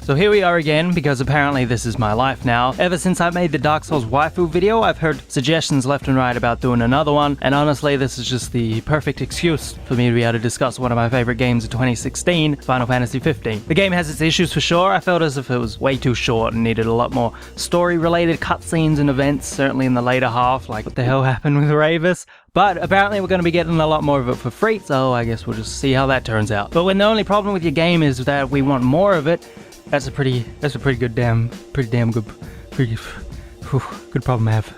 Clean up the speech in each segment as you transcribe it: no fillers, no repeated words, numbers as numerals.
So here we are again, because apparently this is my life now. Ever since I made the Dark Souls waifu video, I've heard suggestions left and right about doing another one, and honestly this is just the perfect excuse for me to be able to discuss one of my favorite games of 2016, Final Fantasy 15. The game has its issues for sure. I felt as if it was way too short and needed a lot more story-related cutscenes and events, certainly in the later half, like what the hell happened with Waifus. But apparently we're going to be getting a lot more of it for free, so I guess we'll just see how that turns out. But when the only problem with your game is that we want more of it, that's a pretty good good problem to have.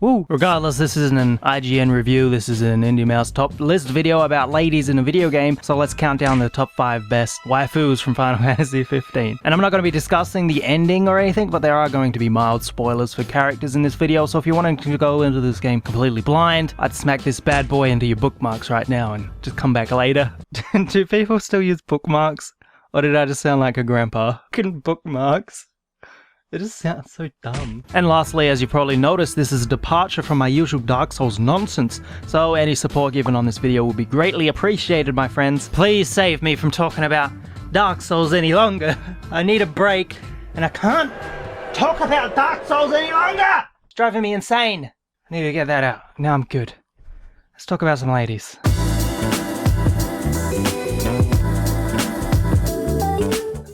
Woo. Regardless, this isn't an IGN review, this is an Indeimaus top list video about ladies in a video game, so let's count down the top 5 best waifus from Final Fantasy 15. And I'm not going to be discussing the ending or anything, but there are going to be mild spoilers for characters in this video, so if you're wanting to go into this game completely blind, I'd smack this bad boy into your bookmarks right now and just come back later. Do people still use bookmarks? Or did I just sound like a grandpa? Fucking bookmarks. It just sounds so dumb. And lastly, as you probably noticed, this is a departure from my usual Dark Souls nonsense, so any support given on this video will be greatly appreciated, my friends. Please save me from talking about Dark Souls any longer. I need a break, and I can't talk about Dark Souls any longer! It's driving me insane. I need to get that out. Now I'm good. Let's talk about some ladies.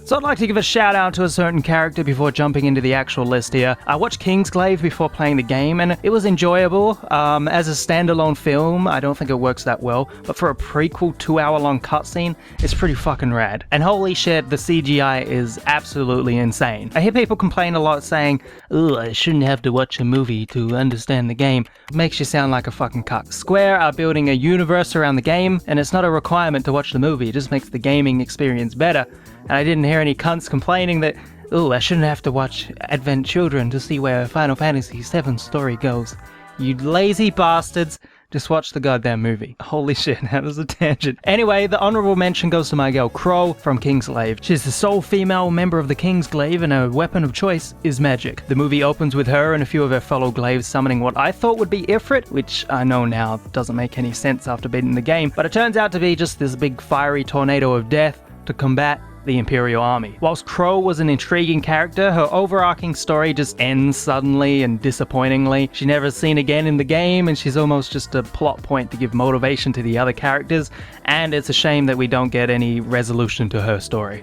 So I'd like to give a shout out to a certain character before jumping into the actual list here. I watched Kingsglaive before playing the game and it was enjoyable. As a standalone film, I don't think it works that well, but for a prequel 2-hour-long cutscene, it's pretty fucking rad. And holy shit, the CGI is absolutely insane. I hear people complain a lot saying, "Ugh, I shouldn't have to watch a movie to understand the game." It makes you sound like a fucking cuck. Square are building a universe around the game, and it's not a requirement to watch the movie, it just makes the gaming experience better. And I didn't hear any cunts complaining that, "Ooh, I shouldn't have to watch Advent Children to see where Final Fantasy VII's story goes." You lazy bastards, just watch the goddamn movie. Holy shit, that was a tangent. Anyway, the honorable mention goes to my girl Crow from Kingsglaive. She's the sole female member of the Kingsglaive and her weapon of choice is magic. The movie opens with her and a few of her fellow glaives summoning what I thought would be Ifrit, which I know now doesn't make any sense after beating the game, but it turns out to be just this big fiery tornado of death to combat the Imperial Army. Whilst Crow was an intriguing character, her overarching story just ends suddenly and disappointingly. She's never seen again in the game, and she's almost just a plot point to give motivation to the other characters, and it's a shame that we don't get any resolution to her story.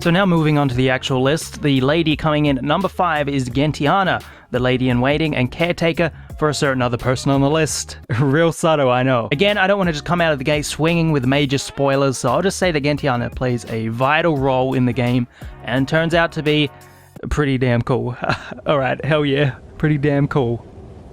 So now moving on to the actual list, the lady coming in at number 5 is Gentiana, the lady-in-waiting and caretaker for a certain other person on the list. Real subtle, I know. Again, I don't want to just come out of the gate swinging with major spoilers, so I'll just say that Gentiana plays a vital role in the game, and turns out to be pretty damn cool. Alright, hell yeah, pretty damn cool.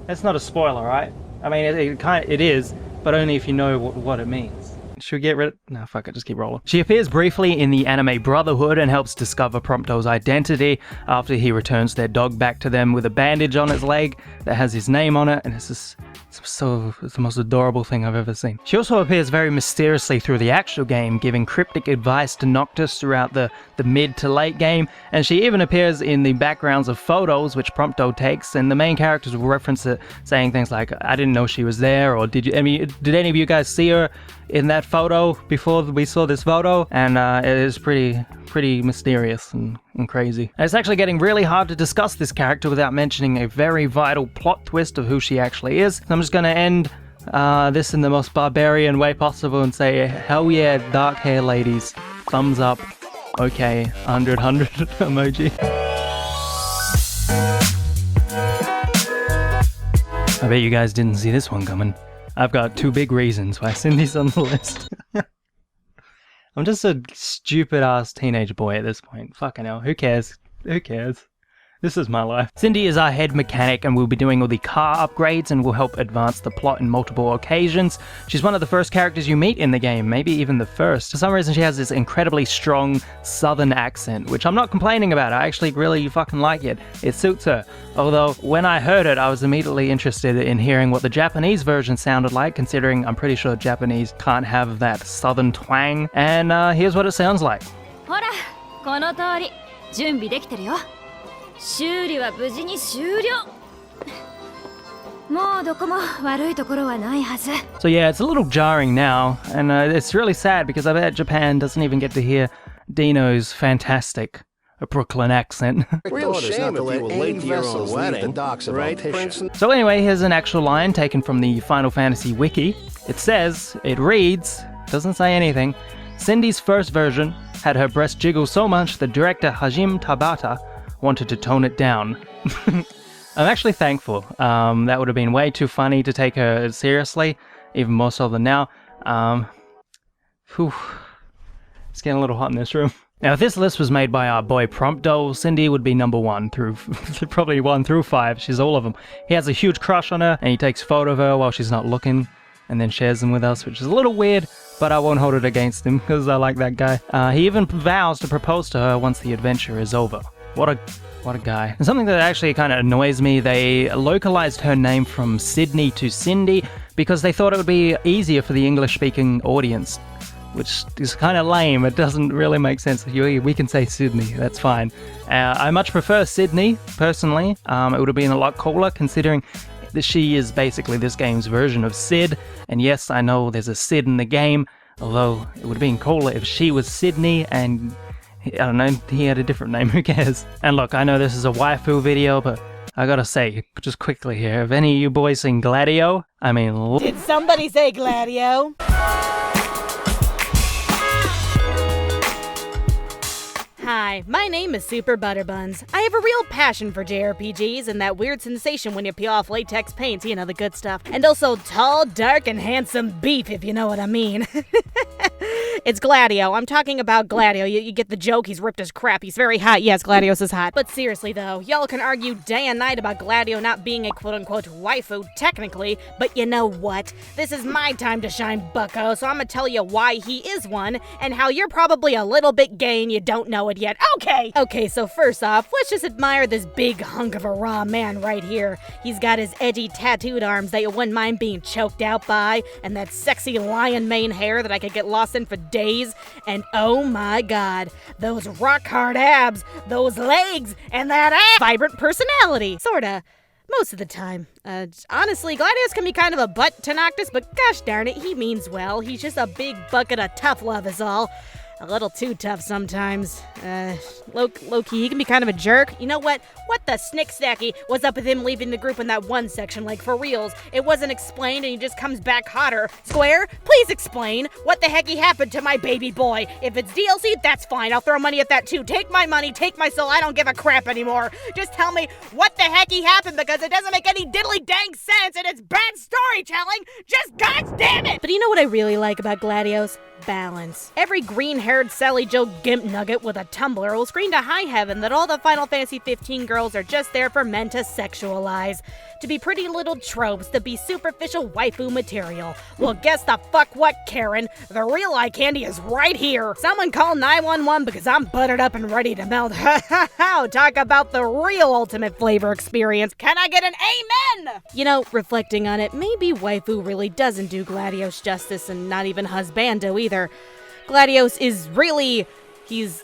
That's not a spoiler, right? I mean, it is, but only if you know what it means. Should we get rid of... No, fuck it, just keep rolling. She appears briefly in the anime Brotherhood and helps discover Prompto's identity after he returns their dog back to them with a bandage on its leg that has his name on it, and it's the most adorable thing I've ever seen. She also appears very mysteriously through the actual game, giving cryptic advice to Noctis throughout the mid to late game, and she even appears in the backgrounds of photos which Prompto takes, and the main characters will reference it, saying things like, "I didn't know she was there," or did any of you guys see her in that photo before we saw this photo? And it is pretty mysterious and crazy. And it's actually getting really hard to discuss this character without mentioning a very vital plot twist of who she actually is. So I'm just gonna end this in the most barbarian way possible and say, hell yeah, dark hair ladies, thumbs up, okay, 100 emoji. I bet you guys didn't see this one coming. I've got 2 big reasons why Cindy's on the list. I'm just a stupid ass teenage boy at this point. Fucking hell, who cares? Who cares? This is my life. Cindy is our head mechanic and will be doing all the car upgrades and will help advance the plot in multiple occasions. She's one of the first characters you meet in the game, maybe even the first. For some reason she has this incredibly strong southern accent, which I'm not complaining about. I actually really fucking like it. It suits her. Although when I heard it, I was immediately interested in hearing what the Japanese version sounded like, considering I'm pretty sure Japanese can't have that southern twang. And here's what it sounds like. ほら、この通り、準備できてるよ。修理は無事に終了。もうどこも悪いところはないはず。 So yeah, it's a little jarring now, and it's really sad because I bet Japan doesn't even get to hear Dino's fantastic Brooklyn accent. Real shame if you were late to your own wedding, the docks of right? So anyway, here's an actual line taken from the Final Fantasy wiki. It reads, doesn't say anything, Cindy's first version had her breast jiggle so much that director Hajime Tabata wanted to tone it down. I'm actually thankful. That would have been way too funny to take her seriously, even more so than now. It's getting a little hot in this room. Now, if this list was made by our boy Prompto, Cindy would be number 1 through probably 1 through 5. She's all of them. He has a huge crush on her, and he takes a photo of her while she's not looking, and then shares them with us, which is a little weird, but I won't hold it against him because I like that guy. He even vows to propose to her once the adventure is over. What a guy. And something that actually kind of annoys me, they localized her name from Sydney to Cindy because they thought it would be easier for the English-speaking audience, which is kind of lame. It doesn't really make sense. We can say Sydney, that's fine. I much prefer Sydney, personally. It would have been a lot cooler considering that she is basically this game's version of Sid. And yes, I know there's a Sid in the game, although it would have been cooler if she was Sydney and, I don't know, he had a different name, who cares? And look, I know this is a waifu video, but I gotta say, just quickly here, have any of you boys seen Gladio? I mean... Did somebody say Gladio? Hi, my name is Superbutterbuns. I have a real passion for JRPGs and that weird sensation when you peel off latex paints, you know, the good stuff. And also tall, dark, and handsome beef, if you know what I mean. It's Gladio. I'm talking about Gladio. You get the joke. He's ripped as crap. He's very hot. Yes, Gladios is hot. But seriously, though, y'all can argue day and night about Gladio not being a quote-unquote waifu, technically, but you know what? This is my time to shine, bucko, so I'm gonna tell you why he is one, and how you're probably a little bit gay and you don't know it yet. Okay, so first off, let's just admire this big hunk of a raw man right here. He's got his edgy tattooed arms that you wouldn't mind being choked out by, and that sexy lion mane hair that I could get lost in for days, and oh my god, those rock hard abs, those legs, and that vibrant personality. Sorta. Most of the time. Honestly, Gladius can be kind of a butt to Noctis, but gosh darn it, he means well. He's just a big bucket of tough love is all. A little too tough sometimes. Low-key, he can be kind of a jerk. You know what? What the snick-snacky was up with him leaving the group in that one section, like for reals? It wasn't explained and he just comes back hotter. Square, please explain what the heck he happened to my baby boy. If it's DLC, that's fine. I'll throw money at that too. Take my money, take my soul. I don't give a crap anymore. Just tell me what the heck he happened because it doesn't make any diddly dang sense and it's bad storytelling. Just goddamn it! But you know what I really like about Gladios? Balance. Every green-haired Sally Joe Gimp nugget with a tumbler will scream to high heaven that all the Final Fantasy 15 girls are just there for men to sexualize, to be pretty little tropes, to be superficial waifu material. Well, guess the fuck what, Karen? The real eye candy is right here. Someone call 911 because I'm buttered up and ready to melt. Talk about the real ultimate flavor experience. Can I get an amen? You know, reflecting on it, maybe waifu really doesn't do Gladios justice and not even husbando either. Gladios is really... he's...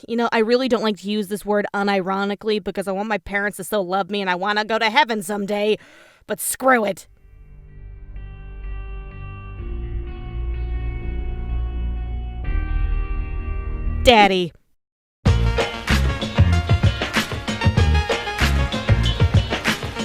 You know, I really don't like to use this word unironically because I want my parents to still love me and I want to go to heaven someday. But screw it. Daddy.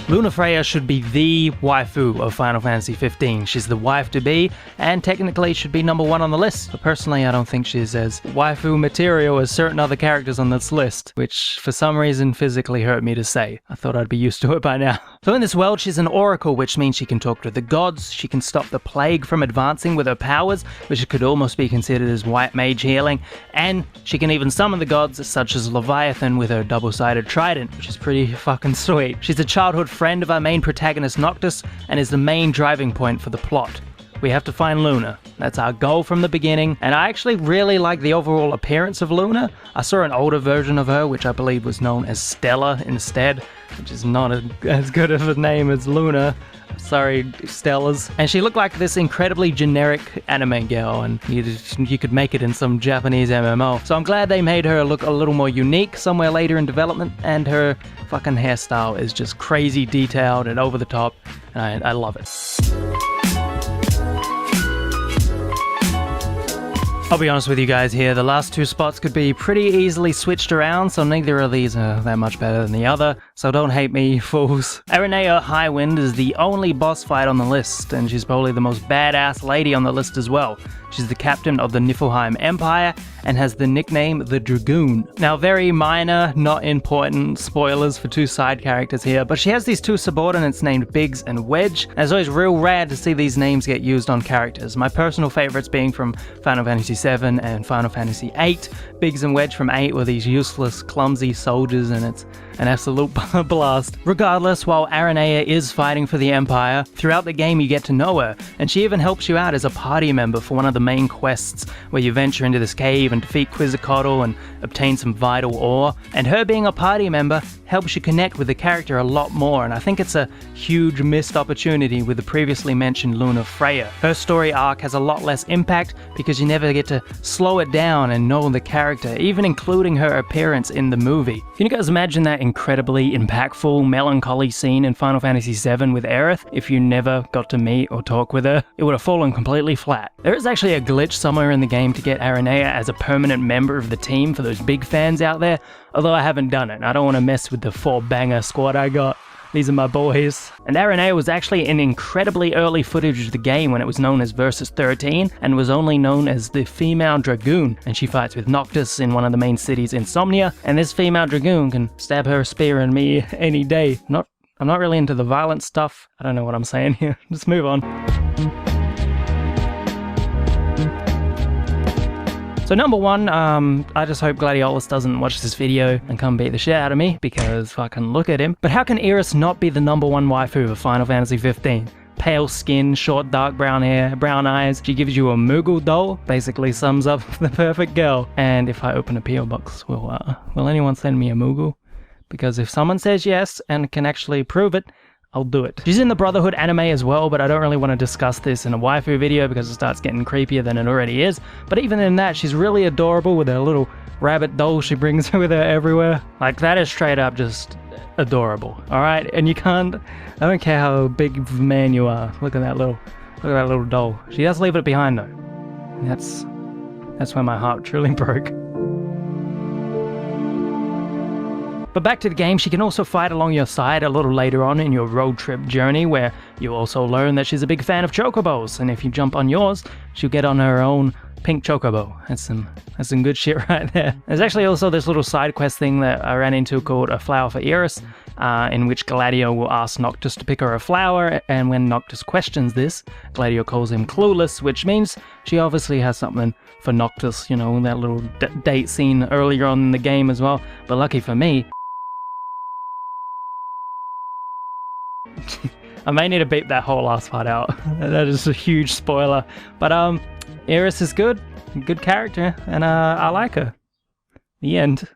Lunafreya should be the waifu of Final Fantasy 15. She's the wife to be, and technically should be number 1 on the list. But personally, I don't think she's as waifu material as certain other characters on this list, which for some reason physically hurt me to say. I thought I'd be used to it by now. So in this world, she's an oracle, which means she can talk to the gods, she can stop the plague from advancing with her powers, which could almost be considered as white mage healing, and she can even summon the gods, such as Leviathan with her double-sided trident, which is pretty fucking sweet. She's a childhood friend of our main protagonist Noctis, and is the main driving point for the plot. We have to find Luna. That's our goal from the beginning, and I actually really like the overall appearance of Luna. I saw an older version of her, which I believe was known as Stella instead, which is not as good of a name as Luna. Sorry, Stellas. And she looked like this incredibly generic anime girl, and you could make it in some Japanese MMO. So I'm glad they made her look a little more unique somewhere later in development, and her fucking hairstyle is just crazy detailed and over the top, and I love it. I'll be honest with you guys here, the last two spots could be pretty easily switched around, so neither of these are that much better than the other, so don't hate me, fools. Aranea Highwind is the only boss fight on the list, and she's probably the most badass lady on the list as well. She's the captain of the Niflheim Empire, and has the nickname the Dragoon. Now, very minor, not important spoilers for two side characters here, but she has these two subordinates named Biggs and Wedge, and it's always real rad to see these names get used on characters. My personal favorites being from Final Fantasy VII and Final Fantasy VIII. Biggs and Wedge from 8 were these useless, clumsy soldiers, and it's an absolute blast. Regardless, while Aranea is fighting for the Empire, throughout the game you get to know her, and she even helps you out as a party member for one of the main quests, where you venture into this cave and defeat Quetzalcoatl and obtain some vital ore, and her being a party member helps you connect with the character a lot more, and I think it's a huge missed opportunity with the previously mentioned Luna Freya. Her story arc has a lot less impact because you never get to slow it down and know the character, even including her appearance in the movie. Can you guys imagine that incredibly impactful, melancholy scene in Final Fantasy VII with Aerith if you never got to meet or talk with her? It would have fallen completely flat. There is actually a glitch somewhere in the game to get Aranea as a permanent member of the team for those big fans out there, although I haven't done it. I don't want to mess with the 4-banger squad I got. These are my boys. And Aranea was actually in incredibly early footage of the game when it was known as Versus 13 and was only known as the female Dragoon, and she fights with Noctis in one of the main cities, Insomnia, and this female Dragoon can stab her spear in me any day. I'm not really into the violent stuff. I don't know what I'm saying here. Just move on. So number one, I just hope Gladiolus doesn't watch this video and come beat the shit out of me, because fucking look at him. But how can Iris not be the number one waifu of Final Fantasy 15? Pale skin, short dark brown hair, brown eyes. She gives you a Moogle doll, basically sums up the perfect girl. And if I open a PO box, will anyone send me a Moogle? Because if someone says yes and can actually prove it, I'll do it. She's in the Brotherhood anime as well, but I don't really want to discuss this in a waifu video because it starts getting creepier than it already is. But even in that, she's really adorable with her little rabbit doll she brings with her everywhere. Like, that is straight up just adorable, alright? And you can't, I don't care how big of a man you are, look at that little doll. She does leave it behind though. That's where my heart truly broke. But back to the game, she can also fight along your side a little later on in your road trip journey, where you also learn that she's a big fan of chocobos, and if you jump on yours, she'll get on her own pink chocobo. That's some good shit right there. There's actually also this little side quest thing that I ran into called A Flower for Iris, in which Gladio will ask Noctis to pick her a flower, and when Noctis questions this, Gladio calls him clueless, which means she obviously has something for Noctis, you know, that little date scene earlier on in the game as well. But lucky for me, I may need to beep that whole last part out. That is a huge spoiler. But Iris is good character, and I like her. The end.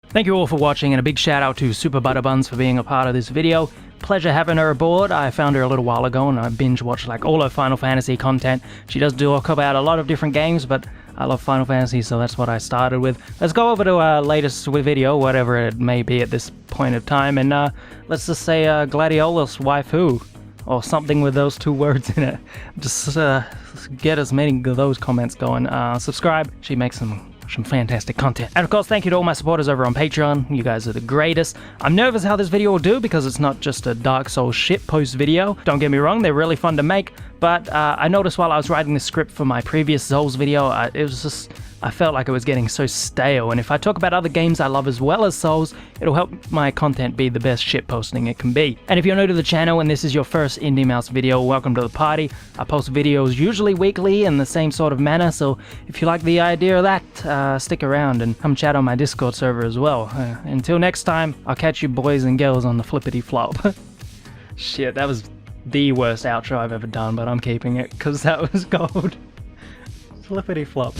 Thank you all for watching, and a big shout out to Superbutterbuns for being a part of this video. Pleasure having her aboard. I found her a little while ago and I binge watched like all her Final Fantasy content. She does talk about a lot of different games, but I love Final Fantasy, so that's what I started with. Let's go over to our latest video, whatever it may be at this point of time, and let's just say Gladiolus waifu, or something with those two words in it. Just get as many of those comments going. Subscribe. She makes some fantastic content. And of course, thank you to all my supporters over on Patreon. You guys are the greatest. I'm nervous how this video will do because it's not just a Dark Souls shitpost video. Don't get me wrong, they're really fun to make, but I noticed while I was writing the script for my previous Souls video, I felt like it was getting so stale, and if I talk about other games I love as well as Souls, it'll help my content be the best shitposting it can be. And if you're new to the channel and this is your first Indeimaus video, welcome to the party. I post videos usually weekly in the same sort of manner, so if you like the idea of that, stick around and come chat on my Discord server as well. Until next time, I'll catch you boys and girls on the flippity flop. Shit, that was the worst outro I've ever done, but I'm keeping it because that was gold. Flippity flop.